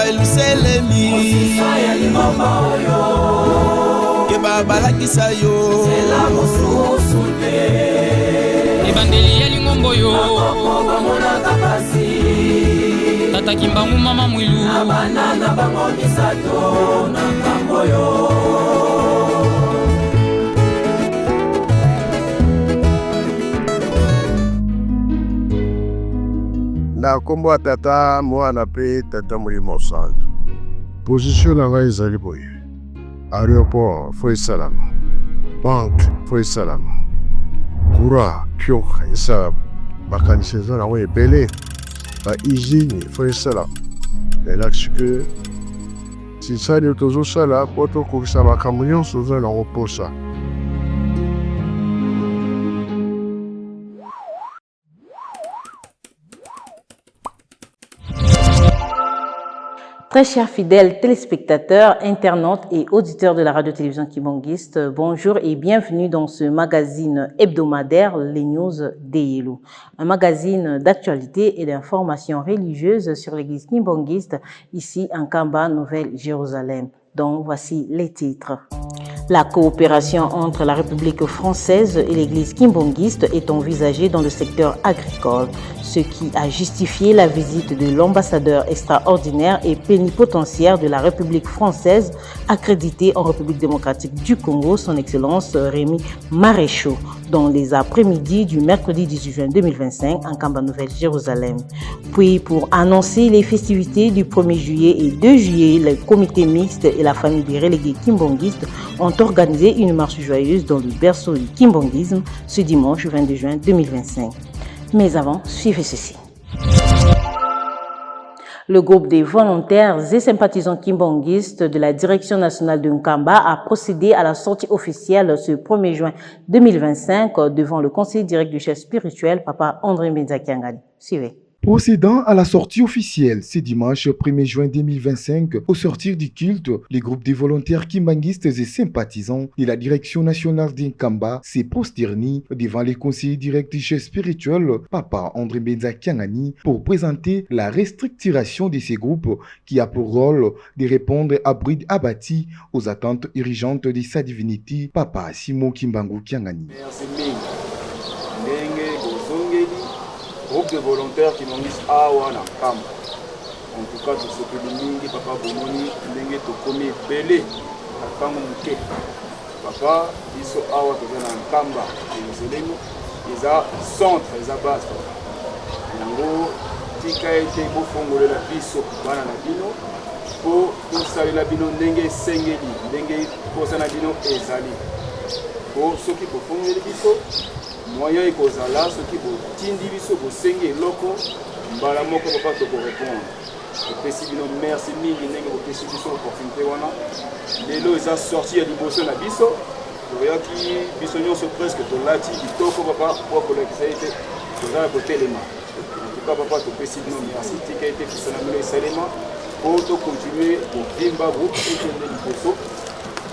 eluselemi ke babalakisa yo ebandeli ya lingombo yo tata kimbangu mama mwilu abanana bango misato na nkambo yo. Na kombo tata mwana pe tata Molimo Santo. Position na ngai ezali boye. Aéroport foi salam. Banque foi salam. Kura pio esa bakanisi eza nango ebele. Ba usine foi salam. Elakisi ke sisali tozosala po tokokisa makambo nyonso oza nango posa. Très chers fidèles téléspectateurs, internautes et auditeurs de la radio-télévision Kimbangiste, bonjour et bienvenue dans ce magazine hebdomadaire, les news d'Eyelou. Un magazine d'actualité et d'information religieuse sur l'église Kimbangiste, ici en Kamba, Nouvelle-Jérusalem. Donc voici les titres. La coopération entre la République française et l'église kimbangiste est envisagée dans le secteur agricole, ce qui a justifié la visite de l'ambassadeur extraordinaire et plénipotentiaire de la République française, accrédité en République démocratique du Congo, son Excellence Rémi Maréchaux, dans les après-midi du mercredi 18 juin 2025 en Kamba Nouvelle-Jérusalem. Puis, pour annoncer les festivités du 1er juillet et 2 juillet, le comité mixte et la famille des relégués kimbongistes ont organisé une marche joyeuse dans le berceau du kimbongisme ce dimanche 22 juin 2025. Mais avant, suivez ceci. Le groupe des volontaires et sympathisants kimbongistes de la Direction nationale de Nkamba a procédé à la sortie officielle ce 1er juin 2025 devant le conseiller direct du chef spirituel, Papa André Mbenzakiangani. Suivez. Procédant à la sortie officielle ce dimanche 1er juin 2025, au sortir du culte, les groupes des volontaires kimbangistes et sympathisants de la Direction nationale d'Nkamba s'est prosterné devant les conseillers directs du chef spirituel, Papa André Mbenzakiangani, pour présenter la restructuration de ces groupes qui a pour rôle de répondre à bride abattu aux attentes urgentes de sa divinité, Papa Simon Kimbangu Kiangani. Groupe de volontaires qui m'ont mis awa na Nkamba. En tout cas, tout ce que nous mingi papa bomoni ndenge to komi belé na Nkamba muke. Papa biso awa to na Nkamba Yerusalemu eza centre eza base. Yango tika ete bo fongolela biso bana na bino po tosalela bino ndenge sengeli ndenge posa na bino ezali. Po soki bo fongeli biso moyen ekozala soki botindi biso bosengi eloko mbala moko papa tokorépondre opesi bino merci mingi ndenge bopesi biso opportunité wana lelo eza sorti ya liboso na biso toyaki biso nyonso presque tolati kitoko papa po kolekisa ete tozala kotelema entuka papa topesi bino merci tika ete biso na bino esalema po tocontinue kovimba groupe ekende liboso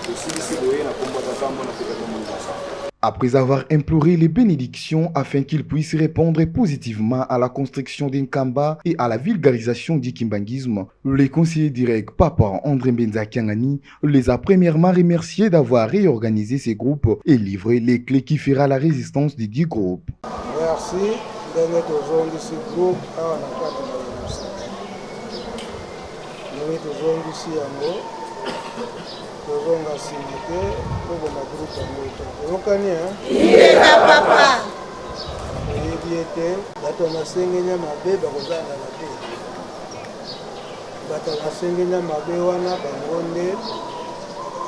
tosilisi boye na kombo tata mona mpe tata mondasa. Après avoir imploré les bénédictions afin qu'ils puissent répondre positivement à la construction d'Nkamba et à la vulgarisation du kimbangisme, les conseillers directs Papa André Mbenzakiangani les a premièrement remerciés d'avoir réorganisé ces groupes et livré les clés qui fera la résistance des 10 groupes. Merci d'être aujourd'hui de ce groupe à la carte de la ici Kozonga simite koko na groupe moto. Yokani Ira papa. Yebiete bato na sengenya mabe bakozanga na te. Bato na sengenya mabe wana bangonde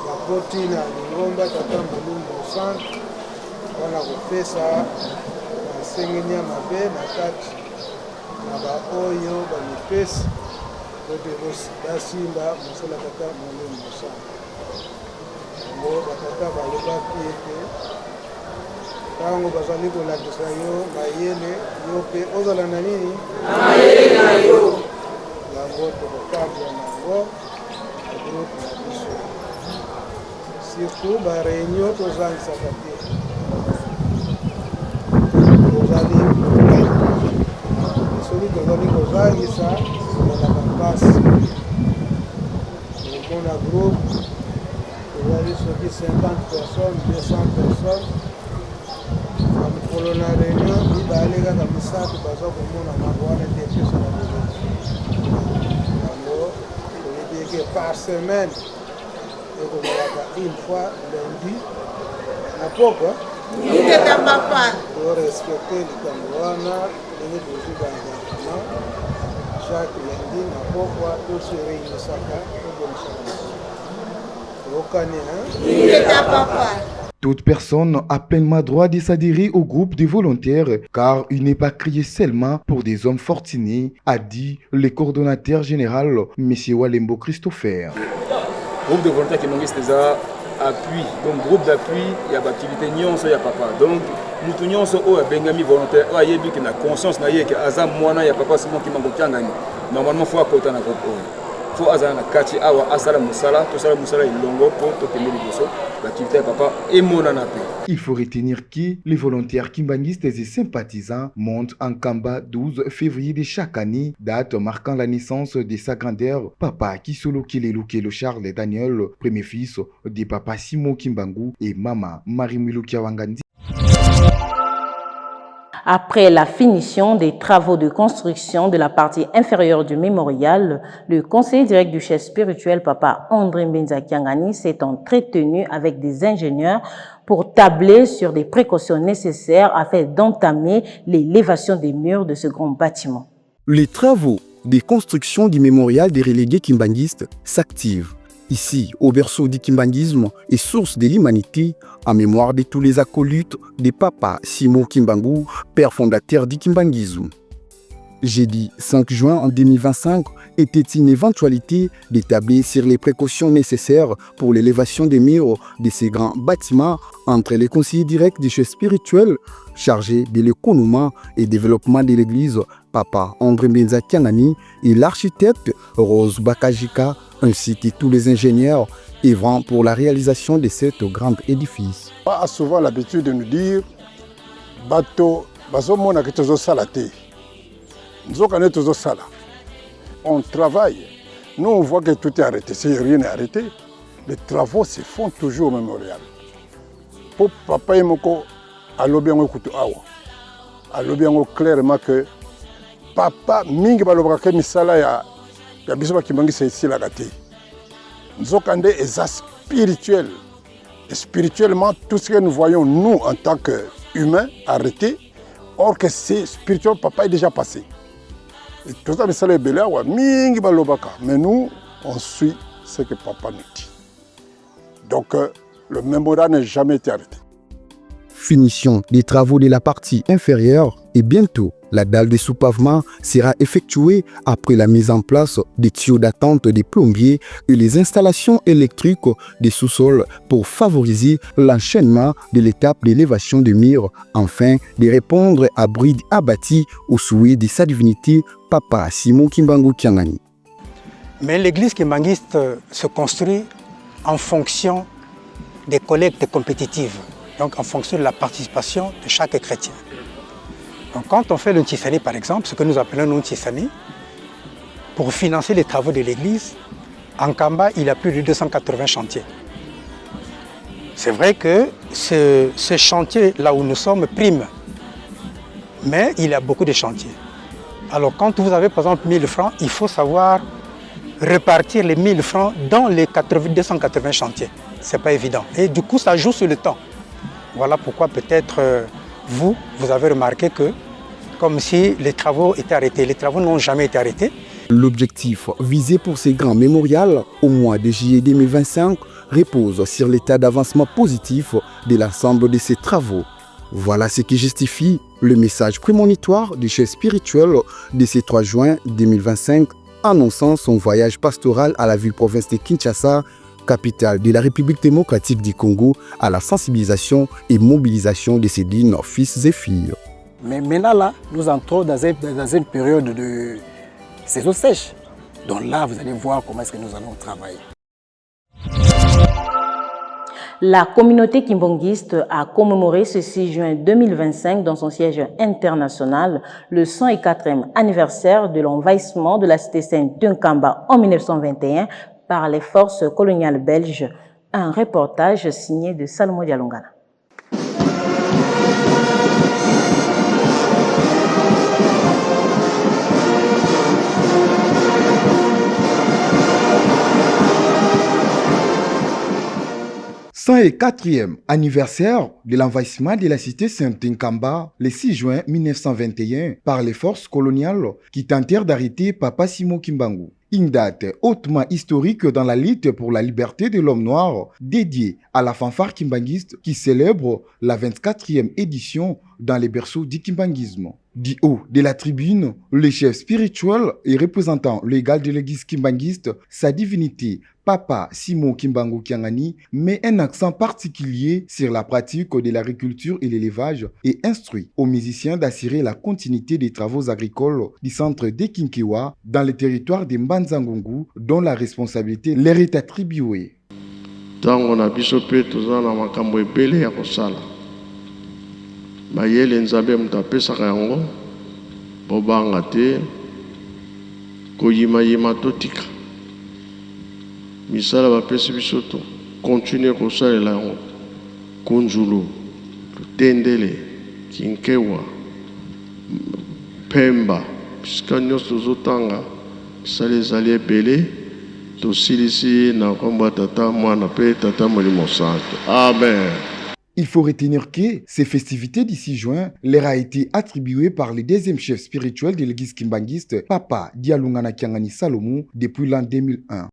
bakoti na ngomba tata Molimo Santo wana kopesa na sengenya mabe na kati na ba oyo banipesi kote basimba mosala tata Molimo Santo. Batata balobaki ete ntango bazali kolakisa yo mayele yo mpe ozala na nini mayele na yo yango tokokambwa nango na groupe na biso surtout bareunion tozangisaka te tozali soki tozali kozangisa ezalaka mpasi mpona groupe tozali soki 50 personnes 200 personnes na mokolo na réunion mibale kaka misato baza komona mambo wana te epesana yango toyebi eke par semaine ekozalaka une fois lundi na pokwa torespecte likambo wana ndenge tozwi baengagement chaque lundi na pokwa tosi réunisaka tobonisaka tokani Toute personne a pleinement droit de s'adhérer au groupe des volontaires car il n'est pas créé seulement pour des hommes fortunés, a dit le coordonnateur général, M. Walembo Christopher. Groupe de volontaires qui manquent déjà appui, donc groupe d'appui, il y a l'activité nyonso ya papa. Donc mutu nyonso o ya bengami volontaire, o ayebi ki na conscience na ye ke aza mwana ya papa simo ki mango kyangani. Normalement faut akota na groupe. Faut azala na kati awa asala musala, to sala musala ilongo pour to kemeli boso. L'activité ya papa et monana pe. Il faut retenir que les volontaires kimbangistes et sympathisants montent en Kamba 12 février de chaque année, date marquant la naissance de sa grandeur, Papa Kisolo Kilelu Kelo Charles Daniel, premier fils de Papa Simon Kimbangu et Maman Marie-Milou Kiawangandi. Après la finition des travaux de construction de la partie inférieure du mémorial, le conseiller direct du chef spirituel Papa André Mbenza Kiangani s'est entretenu avec des ingénieurs pour tabler sur des précautions nécessaires afin d'entamer l'élévation des murs de ce grand bâtiment. Les travaux de construction du mémorial des relégués kimbanguistes s'activent. Ici, au berceau du kimbanguisme et source de l'humanité, en mémoire de tous les acolytes de Papa Simon Kimbangu, père fondateur du kimbanguisme. Jeudi 5 juin en 2025 était une éventualité d'établir sur les précautions nécessaires pour l'élévation des murs de ces grands bâtiments entre les conseillers directs du chef spirituel chargé de l'économie et développement de l'église, Papa André Mbenza Kiangani, et l'architecte Rose Bakajika, ainsi que tous les ingénieurs œuvrant pour la réalisation de cet grand édifice. On a souvent l'habitude de nous dire bateau, bazomona que tozo salate. On travaille. Nous, on voit que tout est arrêté. Si rien n'est arrêté, les travaux se font toujours au mémorial. Pour papa et moko, alobiango kutu awa. Alobiango clairement que papa mingi balobaka misala ya bisoba kimangi c'est ici la gâté. Nzokande est spirituel. Et spirituellement, tout ce que nous voyons, nous, en tant qu'humains, arrêtés, or que c'est spirituel, papa est déjà passé. Et tout ça, c'est mais nous, on suit ce que papa nous dit. Donc, le mémorial n'a jamais été arrêté. Finition des travaux de la partie inférieure et bientôt, la dalle de sous-pavement sera effectuée après la mise en place des tuyaux d'attente des plombiers et les installations électriques des sous-sols pour favoriser l'enchaînement de l'étape d'élévation des murs, afin de répondre à bride abattie au souhait de sa divinité, Papa Simon Kimbangu Kiangani. Mais l'église kimbanguiste se construit en fonction des collectes compétitives, donc en fonction de la participation de chaque chrétien. Donc quand on fait le Ntshisani par exemple, ce que nous appelons le Ntshisani, pour financer les travaux de l'église, en Kamba, il y a plus de 280 chantiers. C'est vrai que ce chantier, là où nous sommes, prime, mais il y a beaucoup de chantiers. Alors quand vous avez par exemple 1000 francs, il faut savoir repartir les 1000 francs dans les 280 chantiers. Ce n'est pas évident. Et du coup, ça joue sur le temps. Voilà pourquoi peut-être vous avez remarqué que comme si les travaux étaient arrêtés. Les travaux n'ont jamais été arrêtés. L'objectif visé pour ces grands mémorials au mois de juillet 2025 repose sur l'état d'avancement positif de l'ensemble de ces travaux. Voilà ce qui justifie le message prémonitoire du chef spirituel de ce 3 juin 2025 annonçant son voyage pastoral à la ville-province de Kinshasa, capitale de la République démocratique du Congo, à la sensibilisation et mobilisation de ses dignes fils et filles. Mais maintenant, là, nous entrons dans une période de saison sèche. Donc là, vous allez voir comment est-ce que nous allons travailler. La communauté kimbangiste a commémoré ce 6 juin 2025 dans son siège international le 104e anniversaire de l'envahissement de la cité sainte d'Nkamba en 1921 par les forces coloniales belges. Un reportage signé de Salomon Dialongana. Et 4e anniversaire de l'envahissement de la cité Saint-Nkamba le 6 juin 1921 par les forces coloniales qui tentèrent d'arrêter Papa Simon Kimbangu. Une date hautement historique dans la lutte pour la liberté de l'homme noir dédiée à la fanfare kimbanguiste qui célèbre la 24e édition dans les berceaux du kimbanguisme. Du haut de la tribune, le chef spirituel et représentant légal de l'église kimbanguiste, sa divinité, Papa Simon Kimbangu Kiangani, met un accent particulier sur la pratique de l'agriculture et l'élevage et instruit aux musiciens d'assurer la continuité des travaux agricoles du centre de Kinkiwa dans le territoire de Mbanzangungu dont la responsabilité leur est attribuée. Tango na biso pe toza na makambo ebele ya kosala. Bayele nzambe mutapesaka yango bobanga te koyimayima totika. Misala bapesi biso to continue kosalela yango kunjulu tendele kinkewa pemba pisika nyonso tozotanga misala ezali ebele tosilisi na kombo ya tata mwana pe tata molimo santo. Amen. Il faut retenir que ces festivités du 6 juin leur a été attribuées par le deuxième chef spirituel de l'église kimbanguiste, Papa Dialungana Kiangani Salomon, depuis l'an 2001.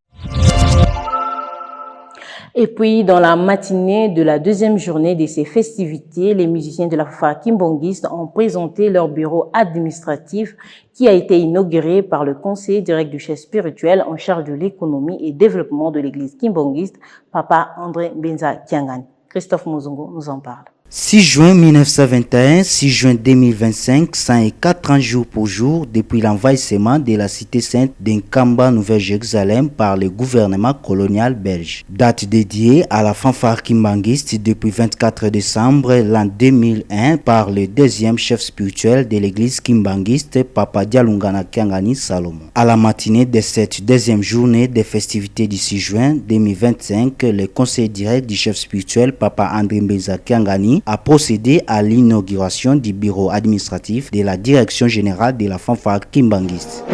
Et puis, dans la matinée de la deuxième journée de ces festivités, les musiciens de la fanfare kimbangiste ont présenté leur bureau administratif qui a été inauguré par le conseiller direct du chef spirituel en charge de l'économie et développement de l'église kimbangiste, Papa André Benza Kiangani. Christophe Mozongo nous en parle. 6 juin 1921, 6 juin 2025, 104 jours pour jour depuis l'envahissement de la cité sainte d'Nkamba, Nouvelle-Jérusalem par le gouvernement colonial belge. Date dédiée à la fanfare kimbanguiste depuis 24 décembre l'an 2001 par le deuxième chef spirituel de l'église kimbanguiste, Papa Dialungana Kiangani Salomon. À la matinée de cette deuxième journée des festivités du 6 juin 2025, le conseil direct du chef spirituel, Papa André Benza Kiangani, a procédé à l'inauguration du bureau administratif de la Direction générale de la fanfare kimbanguiste.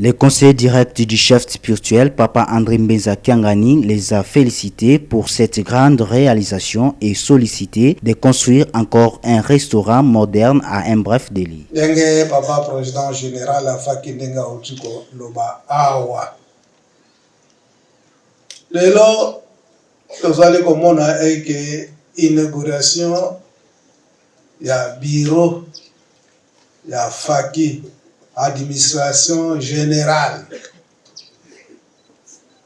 Le conseiller direct du chef spirituel, Papa André Benza Kiangani, les a félicités pour cette grande réalisation et sollicité de construire encore un restaurant moderne à un bref délai. Papa président général afaki ndenga otiko loba awa. Lelo tozali komona eke inauguration ya bureau ya faki administration générale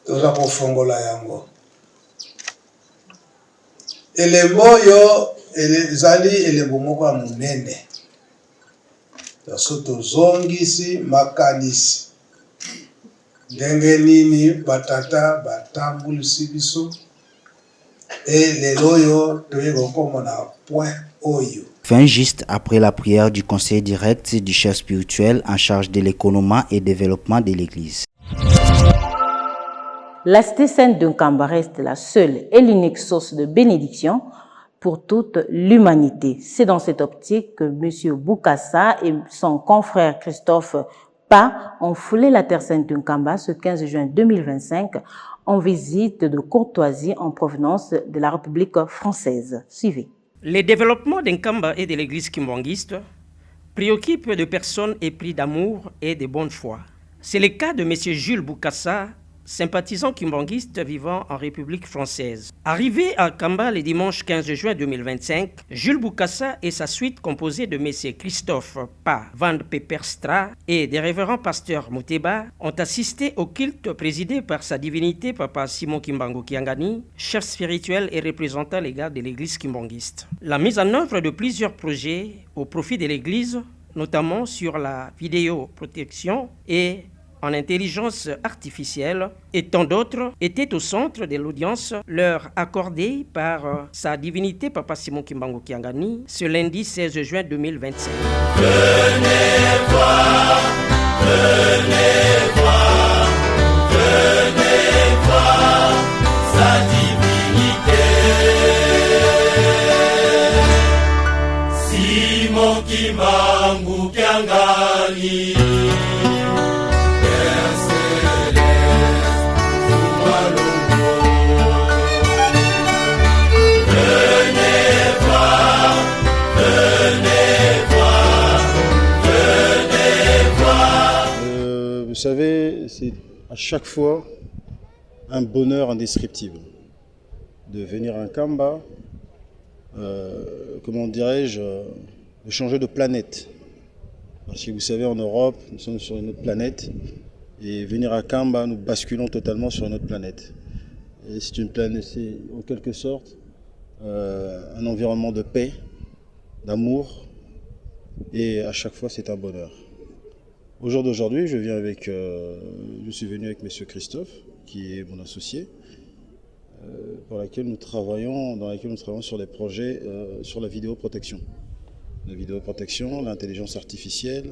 toza kofongola yango elembo yo ezali elembo moko ya monene so tozongisi makanisi ndenge nini batata batambulisi biso lelo oyo toyei kokomona point oyo. Fin juste après la prière du conseil direct du chef spirituel en charge de l'économie et développement de l'église. La cité sainte de Nkamba reste la seule et l'unique source de bénédiction pour toute l'humanité. C'est dans cette optique que M. Boukassa et son confrère Christophe Pa ont foulé la terre sainte de Nkamba ce 15 juin 2025 en visite de courtoisie en provenance de la République française. Suivez. Le développement d'Nkamba et de l'église kimbanguiste préoccupe de personnes épris d'amour et de bonne foi. C'est le cas de M. Jules Boukassa, sympathisant kimbanguiste vivant en République française. Arrivé à Nkamba le dimanche 15 juin 2025, Jules Boukassa et sa suite composée de M. Christophe Pa Van Peperstra et des révérends pasteurs Mouteba ont assisté au culte présidé par sa divinité Papa Simon Kimbangu Kiangani, chef spirituel et représentant légal de l'église kimbanguiste. La mise en œuvre de plusieurs projets au profit de l'église, notamment sur la vidéoprotection et en intelligence artificielle et tant d'autres étaient au centre de l'audience leur accordée par sa divinité Papa Simon Kimbangu Kiangani ce lundi 16 juin 2025. Venez voir sa divinité. Simon Kimbangu Kiangani. Vous savez, c'est à chaque fois un bonheur indescriptible de venir à Nkamba, comment dirais-je, de changer de planète. Parce que vous savez, en Europe, nous sommes sur une autre planète, et venir à Nkamba, nous basculons totalement sur une autre planète. Et c'est une planète, c'est en quelque sorte un environnement de paix, d'amour, et à chaque fois c'est un bonheur. Au jour d'aujourd'hui, je suis venu avec M. Christophe, qui est mon associé, dans laquelle nous travaillons sur des projets sur la vidéoprotection. La vidéoprotection, l'intelligence artificielle,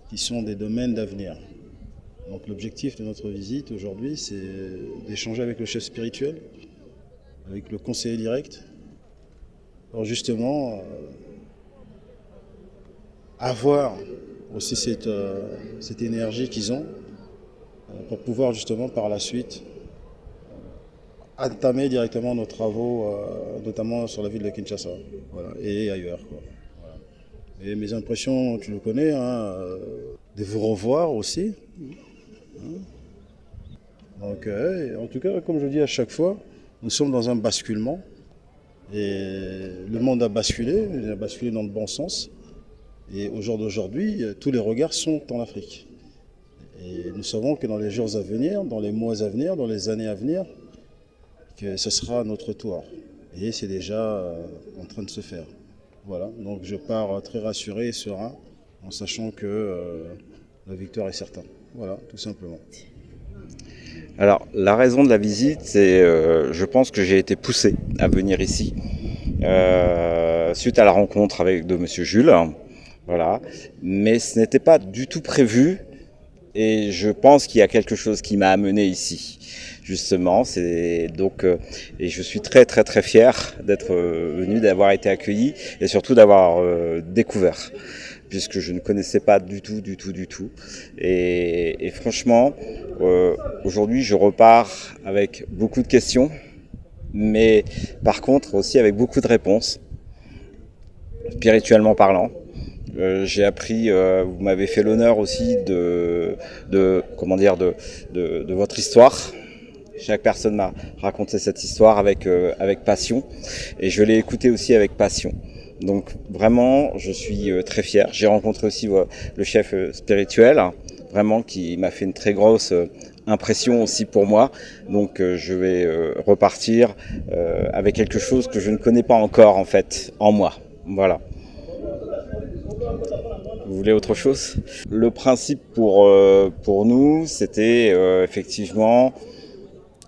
qui sont des domaines d'avenir. Donc l'objectif de notre visite aujourd'hui, c'est d'échanger avec le chef spirituel, avec le conseiller direct, pour justement avoir aussi cette énergie qu'ils ont pour pouvoir justement par la suite entamer directement nos travaux, notamment sur la ville de Kinshasa, voilà, et ailleurs, quoi. Voilà. Et mes impressions, tu le connais, hein, de vous revoir aussi. Donc, en tout cas, comme je dis à chaque fois, nous sommes dans un basculement et le monde a basculé, il a basculé dans le bon sens. Et au jour d'aujourd'hui, tous les regards sont en Afrique. Et nous savons que dans les jours à venir, dans les mois à venir, dans les années à venir, que ce sera notre tour. Et c'est déjà en train de se faire. Voilà, donc je pars très rassuré et serein, en sachant que la victoire est certaine. Voilà, tout simplement. Alors, la raison de la visite, c'est je pense que j'ai été poussé à venir ici, suite à la rencontre de M. Jules. Voilà, mais ce n'était pas du tout prévu et je pense qu'il y a quelque chose qui m'a amené ici, justement. Donc, et je suis très très très fier d'être venu, d'avoir été accueilli et surtout d'avoir découvert, puisque je ne connaissais pas du tout. Et franchement, aujourd'hui, je repars avec beaucoup de questions, mais par contre aussi avec beaucoup de réponses, spirituellement parlant. J'ai appris, vous m'avez fait l'honneur aussi de votre histoire. Chaque personne m'a raconté cette histoire avec passion et je l'ai écoutée aussi avec passion. Donc vraiment, je suis très fier. J'ai rencontré aussi le chef spirituel, vraiment qui m'a fait une très grosse impression aussi pour moi. Donc je vais repartir avec quelque chose que je ne connais pas encore en fait en moi. Voilà. Vous voulez autre chose? Le principe pour nous, c'était effectivement...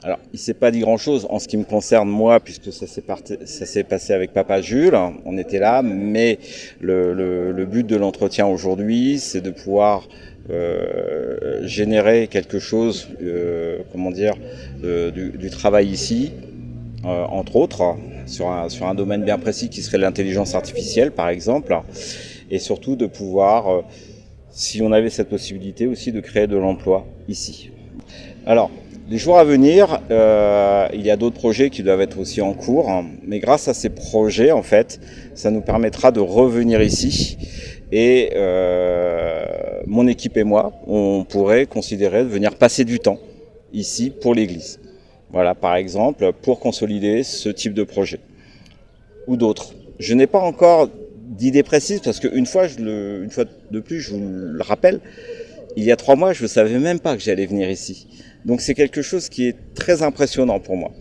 Alors, il ne s'est pas dit grand-chose en ce qui me concerne moi, puisque ça s'est passé avec Papa Jules, on était là, mais le but de l'entretien aujourd'hui, c'est de pouvoir générer quelque chose, du travail ici, entre autres, sur un domaine bien précis qui serait l'intelligence artificielle, par exemple, et surtout de pouvoir, si on avait cette possibilité aussi, de créer de l'emploi ici. Alors, les jours à venir, il y a d'autres projets qui doivent être aussi en cours, hein, mais grâce à ces projets, en fait, ça nous permettra de revenir ici et mon équipe et moi, on pourrait considérer de venir passer du temps ici pour l'église. Voilà, par exemple, pour consolider ce type de projet ou d'autres. Je n'ai pas encore d'idée précise parce qu'une fois de plus, je vous le rappelle, il y a 3 mois, je ne savais même pas que j'allais venir ici. Donc c'est quelque chose qui est très impressionnant pour moi.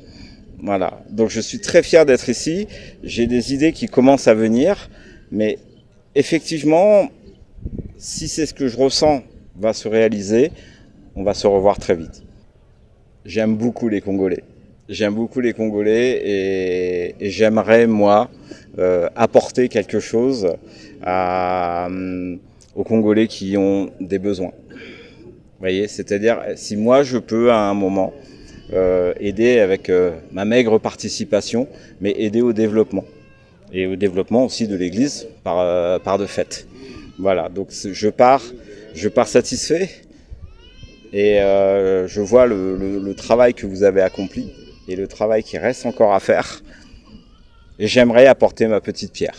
Voilà, donc je suis très fier d'être ici. J'ai des idées qui commencent à venir, mais effectivement, si c'est ce que je ressens va se réaliser, on va se revoir très vite. J'aime beaucoup les Congolais. J'aime beaucoup les Congolais et j'aimerais, moi, apporter quelque chose aux Congolais qui ont des besoins. Vous voyez, c'est-à-dire, si moi je peux à un moment aider avec ma maigre participation, mais aider au développement. Et au développement aussi de l'Église par de fait. Voilà, donc je pars satisfait et je vois le travail que vous avez accompli et le travail qui reste encore à faire. Et j'aimerais apporter ma petite pierre.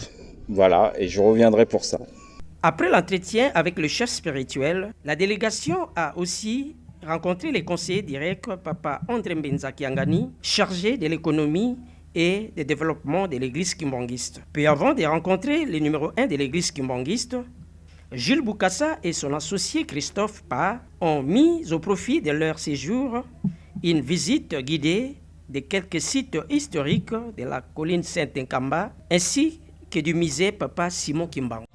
Voilà, et je reviendrai pour ça. Après l'entretien avec le chef spirituel, la délégation a aussi rencontré les conseillers directs Papa André Mbenza Kiangani, chargé de l'économie et du développement de l'église kimbangiste. Puis avant de rencontrer le numéro 1 de l'église kimbangiste, Jules Bukasa et son associé Christophe Pa ont mis au profit de leur séjour une visite guidée de quelques sites historiques de la colline Saint-Nkamba ainsi que du musée Papa Simon Kimbangu.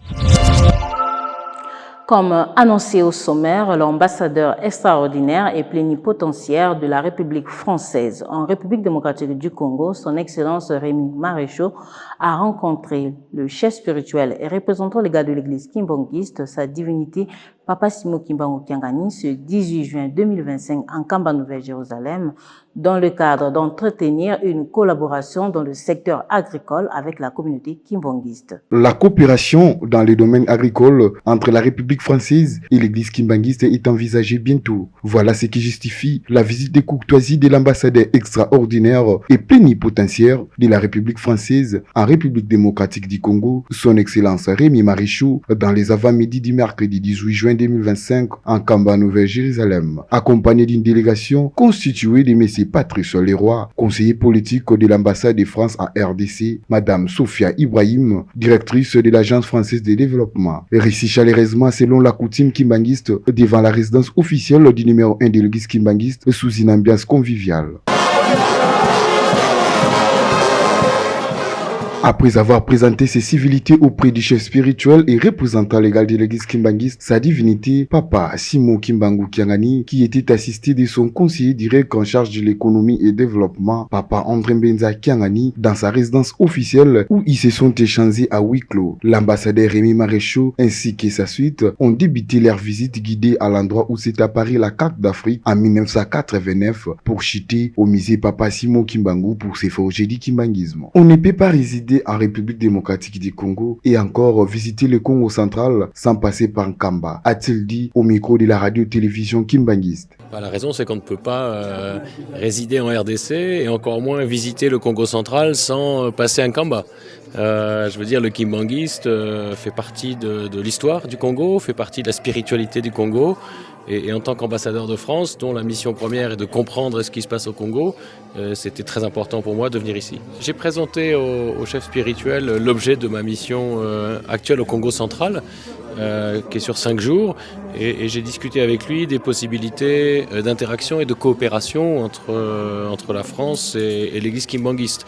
Comme annoncé au sommaire, l'ambassadeur extraordinaire et plénipotentiaire de la République française en République démocratique du Congo, son Excellence Rémi Maréchaux, a rencontré le chef spirituel et représentant légal de l'église kimbangiste, sa divinité Papa Simon Kimbangu Kiangani, ce 18 juin 2025 en Kamba Nouvelle-Jérusalem, dans le cadre d'entretenir une collaboration dans le secteur agricole avec la communauté kimbangiste. La coopération dans les domaines agricoles entre la République française et l'église kimbangiste est envisagée bientôt. Voilà ce qui justifie la visite de courtoisie de l'ambassadeur extraordinaire et plénipotentiaire de la République française en République démocratique du Congo, son Excellence Rémi Maréchaux, dans les avant-midi du mercredi 18 juin 2025 en Kamba Nouvelle-Jérusalem, accompagné d'une délégation constituée de M. Patrice Leroy, conseiller politique de l'ambassade de France en RDC, Madame Sophia Ibrahim, directrice de l'Agence française de développement. Récit chaleureusement selon la coutume kimbangiste devant la résidence officielle du numéro 1 de l'église kimbangiste sous une ambiance conviviale. Après avoir présenté ses civilités auprès du chef spirituel et représentant légal de l'église kimbangiste, sa divinité, Papa Simon Kimbangu Kiangani, qui était assisté de son conseiller direct en charge de l'économie et développement, Papa André Mbenza Kiangani, dans sa résidence officielle où ils se sont échangés à huis clos. L'ambassadeur Rémi Maréchaux ainsi que sa suite ont débuté leur visite guidée à l'endroit où s'est apparue la carte d'Afrique en 1989 pour chuter au musée Papa Simon Kimbangu pour se forger du kimbangisme. On ne peut pas résider en République démocratique du Congo et encore visiter le Congo central sans passer par Nkamba, a-t-il dit au micro de la radio-télévision kimbangiste. La raison, c'est qu'on ne peut pas résider en RDC et encore moins visiter le Congo central sans passer à Nkamba. Je veux dire, le kimbangiste fait partie de l'histoire du Congo, fait partie de la spiritualité du Congo. Et en tant qu'ambassadeur de France, dont la mission première est de comprendre ce qui se passe au Congo, c'était très important pour moi de venir ici. J'ai présenté au chef spirituel l'objet de ma mission actuelle au Congo central, qui est sur 5 jours, et j'ai discuté avec lui des possibilités d'interaction et de coopération entre la France et l'église kimbangiste,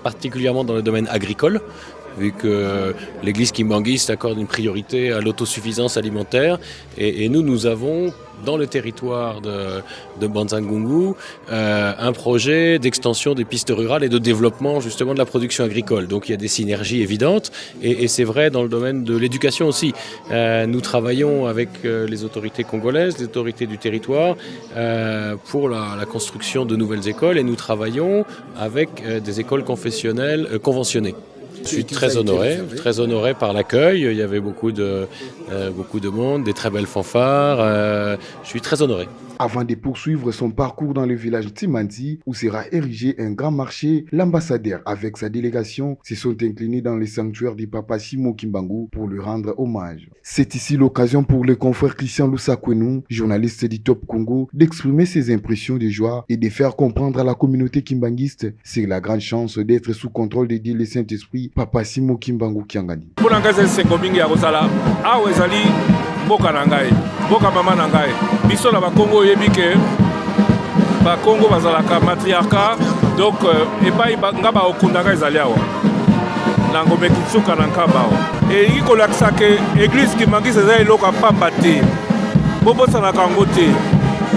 particulièrement dans le domaine agricole, vu que l'église kimbangiste accorde une priorité à l'autosuffisance alimentaire. Et nous avons, dans le territoire de Banzangungu, un projet d'extension des pistes rurales et de développement justement de la production agricole. Donc il y a des synergies évidentes, et c'est vrai dans le domaine de l'éducation aussi. Nous travaillons avec les autorités congolaises, les autorités du territoire, pour la construction de nouvelles écoles, et nous travaillons avec des écoles confessionnelles conventionnées. Je suis très honoré par l'accueil. Il y avait beaucoup de monde, des très belles fanfares. Je suis très honoré. Avant de poursuivre son parcours dans le village Timandi, où sera érigé un grand marché, l'ambassadeur avec sa délégation se sont inclinés dans le sanctuaire du Papa Simon Kimbangu pour lui rendre hommage. C'est ici l'occasion pour le confrère Christian Lusakwenou, journaliste du Top Congo, d'exprimer ses impressions de joie et de faire comprendre à la communauté kimbangiste c'est la grande chance d'être sous contrôle de Dieu le Saint-Esprit, Papa Simon Kimbangu Kiangani. Mboka na ngai, mboka mama na ngai, biso na bakongo yebi ke bakongo bazalaka matriarcat, donc epai nga ba okundaka ezali awa na ngombe kitsuka na nkamba awa elingi kolakisa ke église kimbangiste eza eloko ya pamba te bobosanaka yango te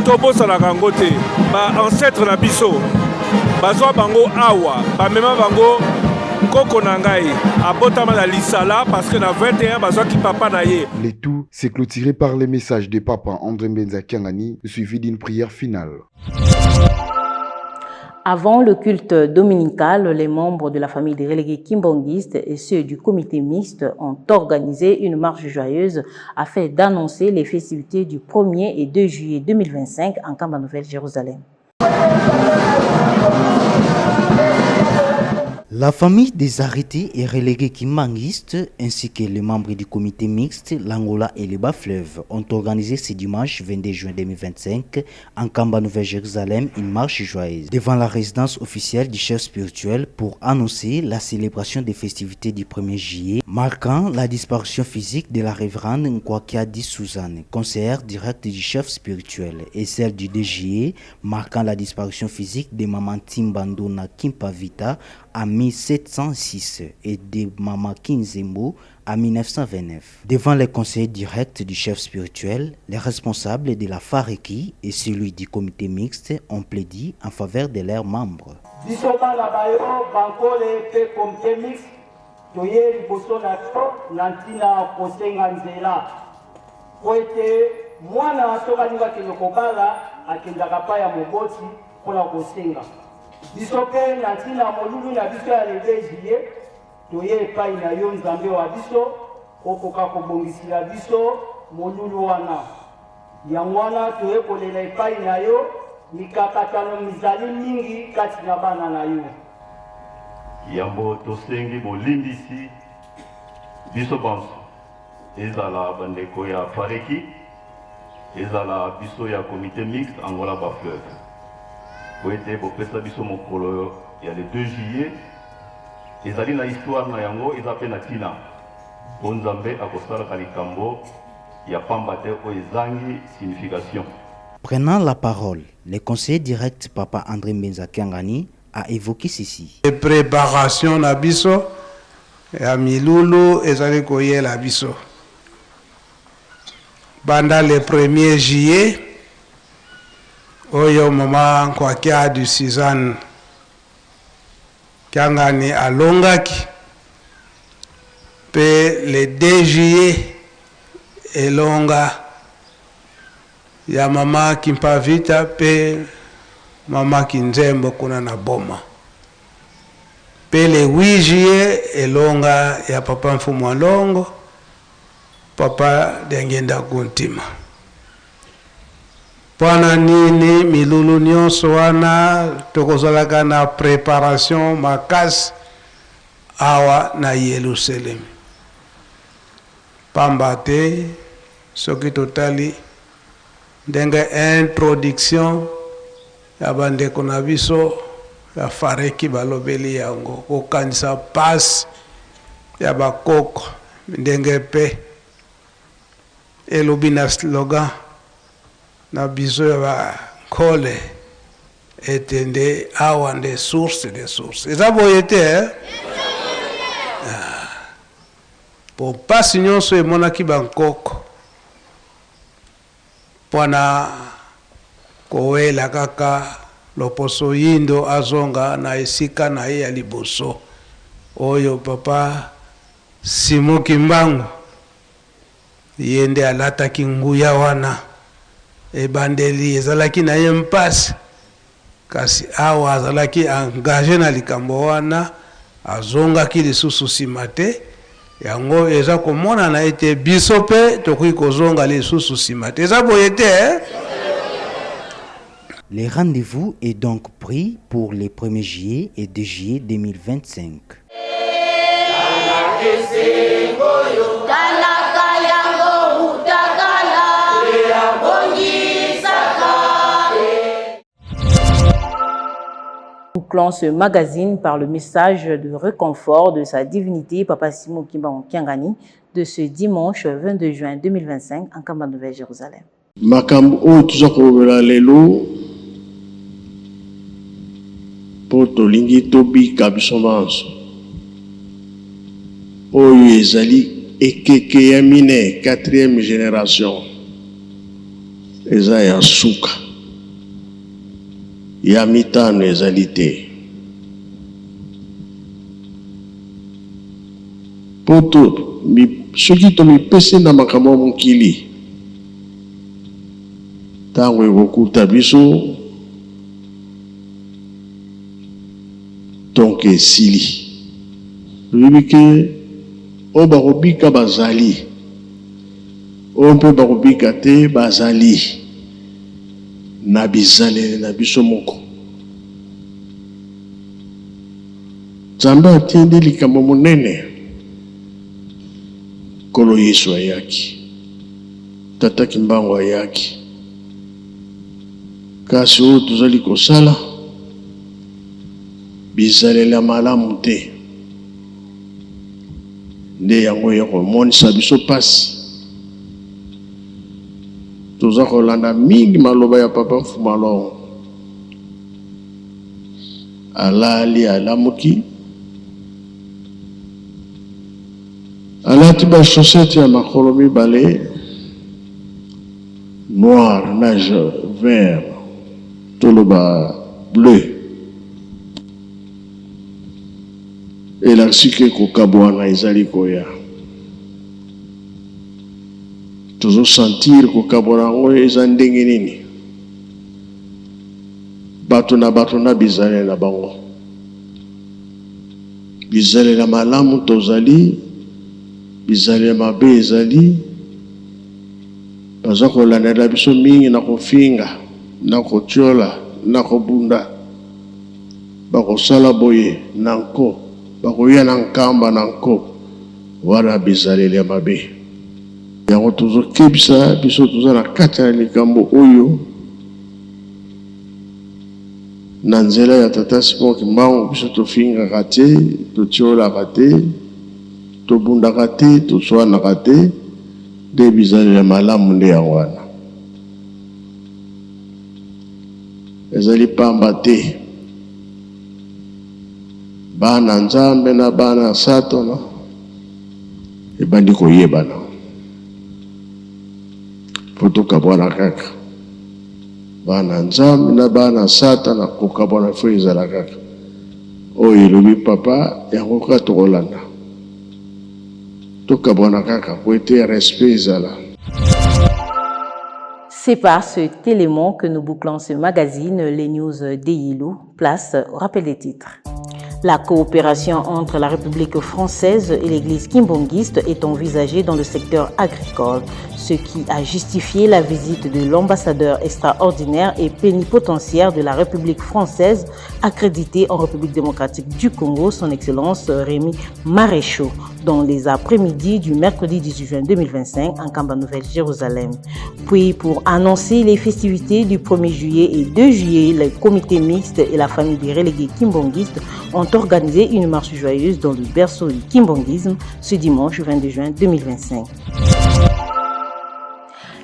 tobosalaka yango te. Ancêtre na biso bazwa bango awa bamema bango koko na ngai abotama na lisala parce que na 21 bazwaki papa na ye. Le tout s'est clôturé par les messages de papa André Mbenza Kiangani suivi d'une prière finale. Avant le culte dominical, les membres de la famille des relégués kimbongistes et ceux du comité mixte ont organisé une marche joyeuse afin d'annoncer les festivités du 1er et 2 juillet 2025 en Kamba Nouvelle-Jérusalem. La famille des arrêtés et relégués kimbanguistes ainsi que les membres du comité mixte, l'Angola et les Bas-Fleuves ont organisé ce dimanche 22 juin 2025 en Kamba Nouvelle-Jérusalem une marche joyeuse devant la résidence officielle du chef spirituel pour annoncer la célébration des festivités du 1er juillet marquant la disparition physique de la révérende Nkwakiadi Suzanne, conseillère directe du chef spirituel, et celle du 2 juillet marquant la disparition physique de Maman Timbandona Kimpavita à 1706 et de Mama Kinzembo à 1929. Devant les conseillers directs du chef spirituel, les responsables de la Fareki et celui du comité mixte ont plaidé en faveur de leurs membres. biso pe na ntina molulu na biso ya lebezie toye epai na yo nzambe wa biso okoka kobongisila biso molulu wana yango wana toye kolela epai na yo mikakatano mizali mingi kati na bana na yo yambo tosengi bolimbisi biso banso ezala bandeko ya Fareki ezala biso ya comité mixte Angola Bas-Fleuves poete bopesa biso mokolo ya le 2 juillet ezali na histoire na yango ezape na tina po nzambe akosalaka likambo ya pamba te oyo ezangi signification. Prenant la parole, le conseiller direct Papa André Mbenza Kiangani a évoqué ceci. Les préparations na biso ya milulu ezali koyela biso banda le 1er juillet oyo mama Nkwakiadi Suzanne Kiangani alongaki pe le 2 juillet elonga ya mama Kimpavita pe mama Kinzembo kuna na boma pe le 8 juillet elonga ya papa Mfumu Alongo papa Dengenda Kuntima. Pana nini milulu nyonso wana tokozalaka na préparation makasi awa na Yerusalem. Pamba te soki totali ndenge introduction ya bandeko na biso ya Fareki balobeli yango kokanisa pasi ya bakoko ndenge pe elobi na slogan na biso ya bakole etende awa nde source de source eza boye te po pasi nyonso emonaki bankoko mpona kowela kaka loposo yindo azonga na esika na ye ya liboso oyo papa Simon Kimbangu ye nde alataki nguya wana ebandeli ezalaki na ye mpasi kasi awa azalaki engagé na likambo wana azongaki lisusu nsima te yango eza komonana ete biso mpe tokoki kozonga lisusu nsima te eza boye te Le rendez-vous est donc pris pour les 1er juillet et 2 juillet 2025. Nous clôt ce magazine par le message de réconfort de sa divinité Papa Simon Kimbangu Kiangani de ce dimanche 22 juin 2025 en Kamba Nouvelle-Jérusalem. Makambo oyo tuza kolobela lelo po tolingi tobika biso banso oyo ezali ekeke ya mine 4e génération eza ya suka ya mitano ezali te. Poto soki tomipesi na makambo mokili ntango ekokuta biso tonke esili. Toyebi ke oyo bakobika bazali, oyo mpe bakobika te bazali na bizaleli na biso moko. Nzambe atindi likambo monene. Kolo Yesu ayaki, Tata Kimbangu ayaki, kasi oyo tozali kosala bizalela malamu te, nde yango ya komonisa biso pasi. Toza kolanda mingi maloba ya Papa Mfumalo, alali alamuki, alati ba chaussette ya makolo mibale noir na vert toloba bleu, elakisi ke kokabwana ezali koya. Tozo sentir kokabwana yango eza ndenge nini. Bato na bizale na bango, bizale na malamu tozali, bizale mabe ezali. Baza kolandela biso mingi na kofinga, na kotiola, na kobunda. Bakosala boye na nko, bakoya na nkamba na nko, wana bizale mabe. Yango tozokebisa biso toza na kati ya likambo oyo na nzela ya Tata Simon Kimbangu. Biso tofingaka te, totiolaka te, tobundaka te, toswanaka te, nde bizaleli malamu nde yango wana. Ezali pamba te bana Nzambe na bana Satana ebandi koyebana. Potokabwana kaka bana Nzambe na bana Satana kokabwana fo ezala kaka oyo elobi Papa yango kaka tokolanda. Tokabwana kaka po ete respect ezala. C'est par cet élément que nous bouclons ce magazine, les news d'Eyilou. Place au rappel des titres. La coopération entre la République française et l'Église kimbangiste est envisagée dans le secteur agricole, ce qui a justifié la visite de l'ambassadeur extraordinaire et plénipotentiaire de la République française, accrédité en République démocratique du Congo, son Excellence Rémi Maréchaux, dans les après-midi du mercredi 18 juin 2025 en Kamba Nouvelle-Jérusalem. Puis, pour annoncer les festivités du 1er juillet et 2 juillet, le comité mixte et la famille des relégués kimbanguistes ont organisé une marche joyeuse dans le berceau du kimbanguisme ce dimanche 22 juin 2025.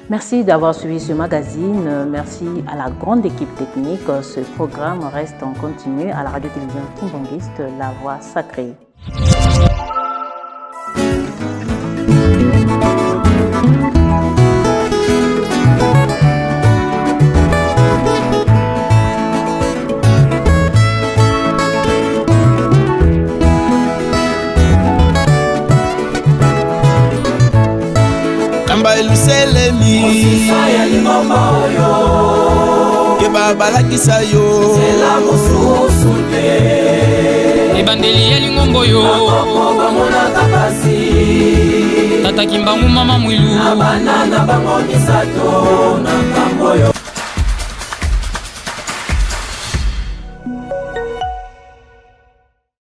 Merci d'avoir suivi ce magazine. Merci à la grande équipe technique. Ce programme reste en continu à la radio-télévision kimbanguiste, la voix sacrée. Kamba eluselemi Osisa ya lingomba oyo Keba balakisa yo Sela mosusu te Ebandeli ya lingomba oyo Bakoko bamonaka pasi Tata Kimbangu mama mwilu Na banana bango misato na kambo yo